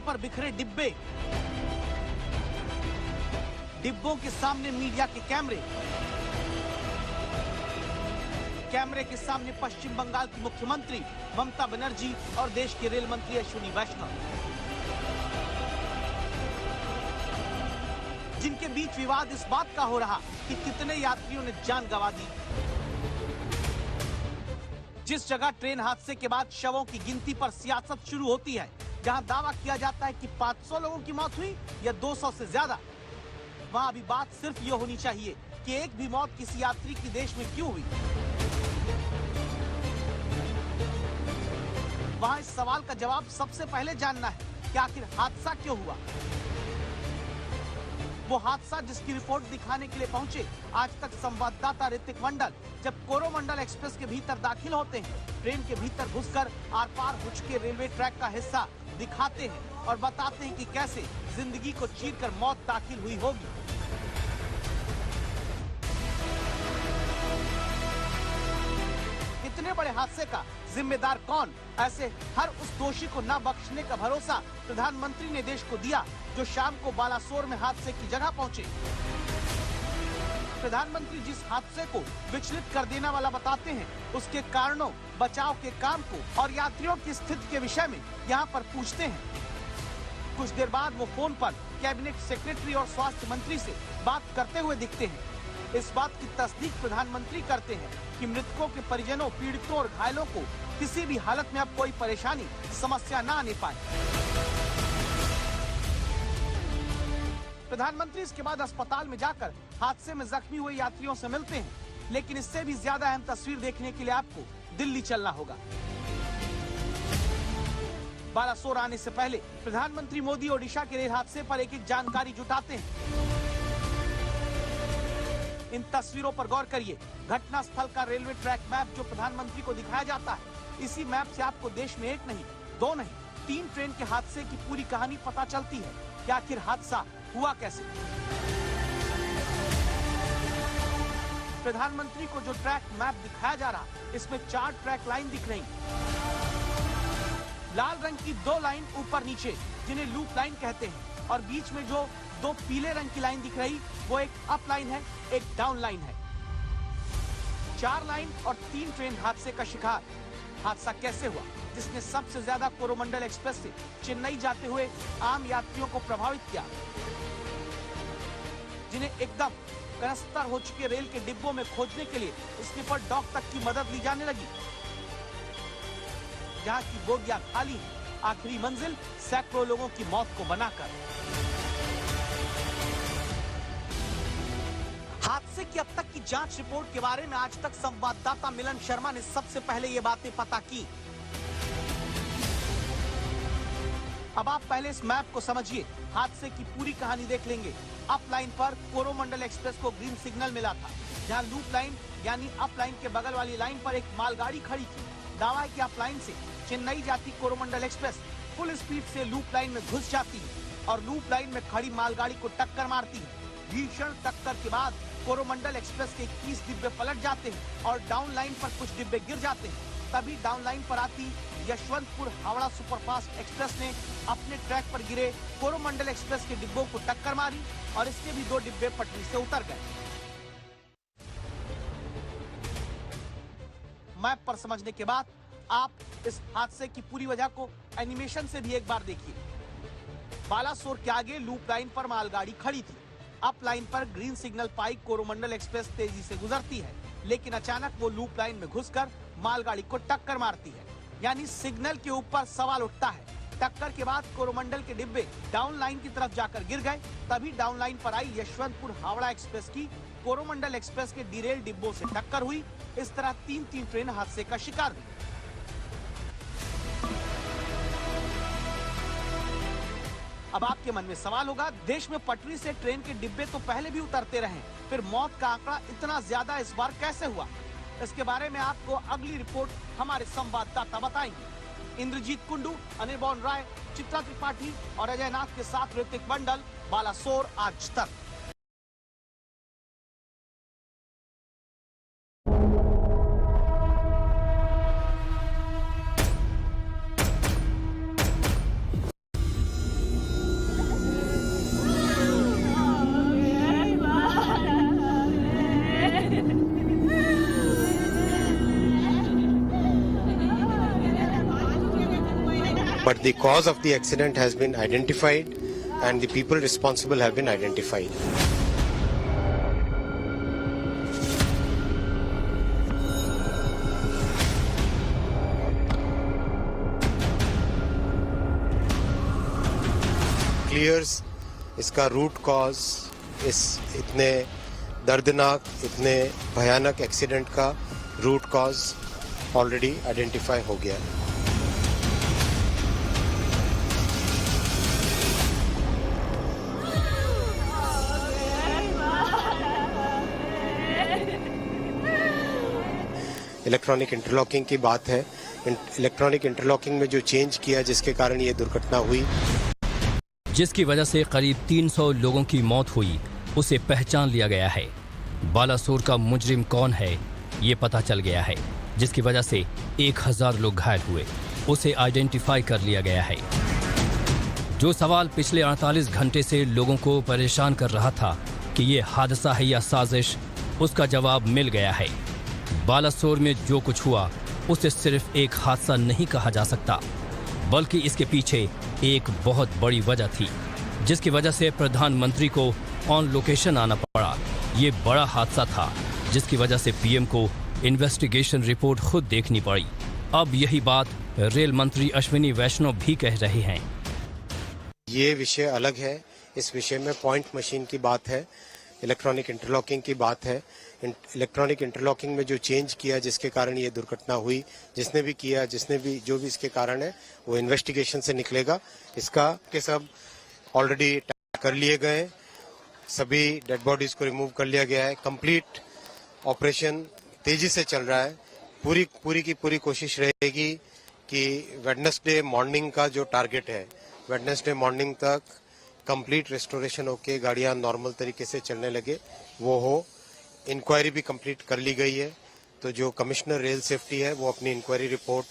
पर बिखरे डिब्बे, डिब्बों के सामने मीडिया के कैमरे, कैमरे के सामने पश्चिम बंगाल की मुख्यमंत्री ममता बनर्जी और देश के रेल मंत्री अश्विनी वैष्णव, जिनके बीच विवाद इस बात का हो रहा कि कितने यात्रियों ने जान गंवा दी। जिस जगह ट्रेन हादसे के बाद शवों की गिनती पर सियासत शुरू होती है, जहां दावा किया जाता है कि 500 लोगों की मौत हुई या 200 से ज्यादा, वहां अभी बात सिर्फ ये होनी चाहिए कि एक भी मौत किसी यात्री की देश में क्यों हुई। वहां इस सवाल का जवाब सबसे पहले जानना है कि आखिर हादसा क्यों हुआ। वो हादसा जिसकी रिपोर्ट दिखाने के लिए पहुंचे आज तक संवाददाता ऋतिक मंडल जब कोरोमंडल एक्सप्रेस के भीतर दाखिल होते हैं, ट्रेन के भीतर घुसकर आर पार हो चुके रेलवे ट्रैक का हिस्सा दिखाते हैं और बताते हैं कि कैसे जिंदगी को चीरकर मौत दाखिल हुई होगी। इतने बड़े हादसे का जिम्मेदार कौन? ऐसे हर उस दोषी को न बख्शने का भरोसा प्रधानमंत्री ने देश को दिया, जो शाम को बालासोर में हादसे की जगह पहुंचे। प्रधानमंत्री जिस हादसे को विचलित कर देने वाला बताते हैं, उसके कारणों, बचाव के काम को और यात्रियों की स्थिति के विषय में यहाँ पर पूछते हैं। कुछ देर बाद वो फोन पर कैबिनेट सेक्रेटरी और स्वास्थ्य मंत्री से बात करते हुए दिखते हैं। इस बात की तस्दीक प्रधानमंत्री करते हैं कि मृतकों के परिजनों, पीड़ितों और घायलों को किसी भी हालत में अब कोई परेशानी, समस्या न आने पाए। प्रधानमंत्री इसके बाद अस्पताल में जाकर हादसे में जख्मी हुए यात्रियों से मिलते हैं, लेकिन इससे भी ज्यादा अहम तस्वीर देखने के लिए आपको दिल्ली चलना होगा। बालासोर आने से पहले प्रधानमंत्री मोदी ओडिशा के रेल हादसे पर एक जानकारी जुटाते हैं। इन तस्वीरों पर गौर करिए। घटना स्थल का रेलवे ट्रैक मैप जो प्रधानमंत्री को दिखाया जाता है, इसी मैप से आपको देश में एक नहीं, दो नहीं, 3 ट्रेन के हादसे की पूरी कहानी पता चलती है कि आखिर हादसा हुआ कैसे। प्रधानमंत्री को जो ट्रैक मैप दिखाया जा रहा, इसमें 4 ट्रैक लाइन दिख रही। लाल रंग की 2 लाइन ऊपर नीचे, जिन्हें लूप लाइन कहते हैं, और बीच में जो 2 पीले रंग की लाइन दिख रही, वो एक अप लाइन है, एक डाउन लाइन है। 4 लाइन और 3 ट्रेन हादसे का शिकार। हादसा कैसे हुआ, जिसने सबसे ज्यादा कोरोमंडल एक्सप्रेस से चेन्नई जाते हुए आम यात्रियों को प्रभावित किया, जिन्हें एकदम कनस्तर हो चुके रेल के डिब्बों में खोजने के लिए स्लीपर डॉग तक की मदद ली जाने लगी। जहां की बोगियां खाली हैं, आखिरी मंजिल सैकड़ों लोगों की मौत को बनाकर। हादसे की अब तक की जांच रिपोर्ट के बारे में आज तक संवाददाता मिलन शर्मा ने सबसे पहले ये बातें पता की। अब आप पहले इस मैप को समझिए, हादसे की पूरी कहानी देख लेंगे। अप लाइन पर कोरोमंडल एक्सप्रेस को ग्रीन सिग्नल मिला था, जहां लूप लाइन यानी अप लाइन के बगल वाली लाइन पर एक मालगाड़ी खड़ी थी। दावा है कि अप लाइन से चेन्नई जाती कोरोमंडल एक्सप्रेस फुल स्पीड से लूप लाइन में घुस जाती है और लूप लाइन में खड़ी मालगाड़ी को टक्कर मारती है। भीषण टक्कर के बाद कोरोमंडल एक्सप्रेस के 21 डिब्बे पलट जाते हैं और डाउन लाइन पर कुछ डिब्बे गिर जाते हैं। तभी डाउन लाइन पर आती यशवंतपुर हावड़ा सुपरफास्ट एक्सप्रेस ने अपने ट्रैक पर गिरे कोरोमंडल एक्सप्रेस के डिब्बों को टक्कर मारी और इसके भी 2 डिब्बे पटरी से उतर गए। मैप पर समझने के बाद आप इस हादसे की पूरी वजह को एनिमेशन से भी एक बार देखिए। बालासोर के आगे लूप लाइन पर मालगाड़ी खड़ी थी। अप लाइन पर ग्रीन सिग्नल पाई कोरोमंडल एक्सप्रेस तेजी से गुजरती है, लेकिन अचानक वो लूप लाइन में घुसकर मालगाड़ी को टक्कर मारती है। यानी सिग्नल के ऊपर सवाल उठता है। टक्कर के बाद कोरोमंडल के डिब्बे डाउन लाइन की तरफ जाकर गिर गए। तभी डाउन लाइन पर आई यशवंतपुर हावड़ा एक्सप्रेस की कोरोमंडल एक्सप्रेस के डिरेल डिब्बों से टक्कर हुई। इस तरह 3 ट्रेन हादसे का शिकार हुई। अब आपके मन में सवाल होगा, देश में पटरी से ट्रेन के डिब्बे तो पहले भी उतरते रहे, फिर मौत का आंकड़ा इतना ज्यादा इस बार कैसे हुआ? इसके बारे में आपको अगली रिपोर्ट हमारे संवाददाता बताएंगे। इंद्रजीत कुंडू, अनिर्बान राय, चित्रा त्रिपाठी और अजय नाथ के साथ ऋतिक मंडल, बालासोर आज तक। but the cause of the accident has been identified and the people responsible have been identified. Clears इसका रूट कॉज, इस इतने दर्दनाक, इतने भयानक एक्सीडेंट का रूट कॉज ऑलरेडी आइडेंटिफाई हो गया। इलेक्ट्रॉनिक इंटरलॉकिंग की बात है। इलेक्ट्रॉनिक इंटरलॉकिंग में जो चेंज किया जिसके कारण ये दुर्घटना हुई, जिसकी वजह से करीब 300 लोगों की मौत हुई, उसे पहचान लिया गया है। बालासोर का मुजरिम कौन है ये पता चल गया है, जिसकी वजह से 1000 लोग घायल हुए, उसे आइडेंटिफाई कर लिया गया है। जो सवाल पिछले 48 घंटे से लोगों को परेशान कर रहा था कि ये हादसा है या साजिश, उसका जवाब मिल गया है। बालासोर में जो कुछ हुआ उसे सिर्फ एक हादसा नहीं कहा जा सकता, बल्कि इसके पीछे एक बहुत बड़ी वजह थी, जिसकी वजह से प्रधानमंत्री को ऑन लोकेशन आना पड़ा। ये बड़ा हादसा था जिसकी वजह से पीएम को इन्वेस्टिगेशन रिपोर्ट खुद देखनी पड़ी। अब यही बात रेल मंत्री अश्विनी वैष्णव भी कह रहे हैं। ये विषय अलग है। इस विषय में पॉइंट मशीन की बात है, इलेक्ट्रॉनिक इंटरलॉकिंग की बात है। इलेक्ट्रॉनिक इंटरलॉकिंग में जो चेंज किया जिसके कारण ये दुर्घटना हुई, जिसने भी किया, जिसने भी जो भी इसके कारण है वो इन्वेस्टिगेशन से निकलेगा। इसका के सब ऑलरेडी कर लिए गए, सभी डेड बॉडीज को रिमूव कर लिया गया है। कंप्लीट ऑपरेशन तेजी से चल रहा है। पूरी की पूरी कोशिश रहेगी कि वेडनेसडे मॉर्निंग का जो टारगेट है, वेडनेसडे मॉर्निंग तक कंप्लीट रेस्टोरेशन होके गाड़ियां नॉर्मल तरीके से चलने लगे, वो हो। इंक्वायरी भी कंप्लीट कर ली गई है, तो जो कमिश्नर रेल सेफ्टी है वो अपनी इंक्वायरी रिपोर्ट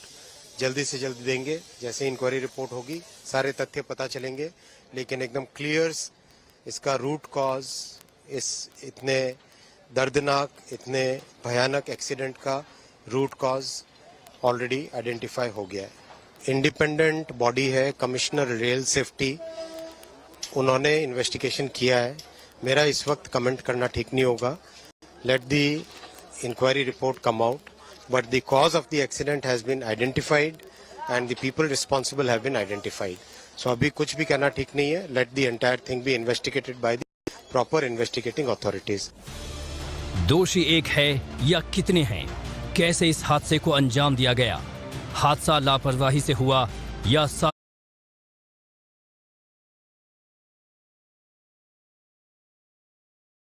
जल्दी से जल्दी देंगे। जैसे इंक्वायरी रिपोर्ट होगी सारे तथ्य पता चलेंगे, लेकिन एकदम क्लियर्स इसका रूट कॉज, इस इतने दर्दनाक, इतने भयानक एक्सीडेंट का रूट कॉज ऑलरेडी आइडेंटिफाई हो गया है। इंडिपेंडेंट बॉडी है कमिश्नर रेल सेफ्टी, उन्होंने इन्वेस्टिगेशन किया है। मेरा इस वक्त कमेंट करना ठीक नहीं होगा। Let the inquiry report come out, but the cause of the accident has been identified and the people responsible have been identified. So अभी कुछ भी कहना ठीक नहीं है। Let the entire thing be investigated by the proper investigating authorities. दोषी एक है या कितने हैं? कैसे इस हादसे को अंजाम दिया गया? हादसा लापरवाही से हुआ या